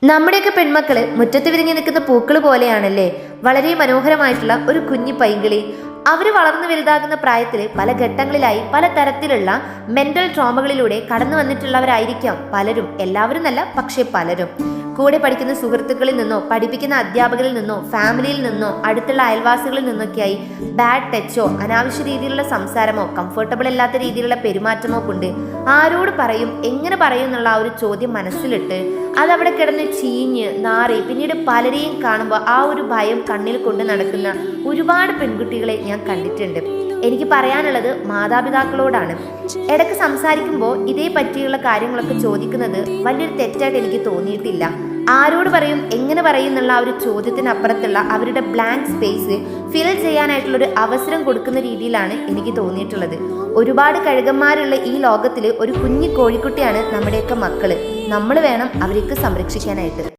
നമ്മുടെയൊക്കെ പെൺമക്കള് മുറ്റത്ത് വിരിഞ്ഞു നിൽക്കുന്ന പൂക്കൾ പോലെയാണല്ലേ. വളരെ മനോഹരമായിട്ടുള്ള ഒരു കുഞ്ഞു പൈങ്കിളി. അവര് വളർന്നു വലുതാകുന്ന പ്രായത്തില് പല ഘട്ടങ്ങളിലായി പല തരത്തിലുള്ള മെന്റൽ ട്രോമകളിലൂടെ കടന്നു വന്നിട്ടുള്ളവരായിരിക്കാം പലരും. എല്ലാവരും എന്നല്ല, പക്ഷെ പലരും. കൂടെ പഠിക്കുന്ന സുഹൃത്തുക്കളിൽ നിന്നോ, പഠിപ്പിക്കുന്ന അധ്യാപകരിൽ നിന്നോ, ഫാമിലിയിൽ നിന്നോ, അടുത്തുള്ള അയൽവാസികളിൽ നിന്നൊക്കെയായി ബാഡ് ടച്ചോ, അനാവശ്യ രീതിയിലുള്ള സംസാരമോ, കംഫർട്ടബിൾ അല്ലാത്ത രീതിയിലുള്ള പെരുമാറ്റമോ കൊണ്ട് ആരോട് പറയും, എങ്ങനെ പറയും എന്നുള്ള ആ ഒരു ചോദ്യം മനസ്സിലിട്ട് അതവിടെ കിടന്ന് ചീഞ്ഞ് നാറി പിന്നീട് പലരെയും കാണുമ്പോൾ ആ ഒരു ഭയം കണ്ണിൽ കൊണ്ട് നടക്കുന്ന ഒരുപാട് പെൺകുട്ടികളെ ഞാൻ കണ്ടിട്ടുണ്ട്. എനിക്ക് പറയാനുള്ളത് മാതാപിതാക്കളോടാണ്. ഇടയ്ക്ക് സംസാരിക്കുമ്പോൾ ഇതേ പറ്റിയുള്ള കാര്യങ്ങളൊക്കെ ചോദിക്കുന്നത് വലിയൊരു തെറ്റായിട്ട് എനിക്ക് തോന്നിയിട്ടില്ല. ആരോട് പറയും, എങ്ങനെ പറയും എന്നുള്ള ആ ഒരു ചോദ്യത്തിനപ്പുറത്തുള്ള അവരുടെ ബ്ലാങ്ക് സ്പേസ് ഫിൽ ചെയ്യാനായിട്ടുള്ളൊരു അവസരം കൊടുക്കുന്ന രീതിയിലാണ് എനിക്ക് തോന്നിയിട്ടുള്ളത്. ഒരുപാട് കഴുകന്മാരുള്ള ഈ ലോകത്തിൽ ഒരു കുഞ്ഞു കോഴിക്കുട്ടിയാണ് നമ്മുടെയൊക്കെ മക്കള്. നമ്മൾ വേണം അവർക്ക് സംരക്ഷിക്കാനായിട്ട്.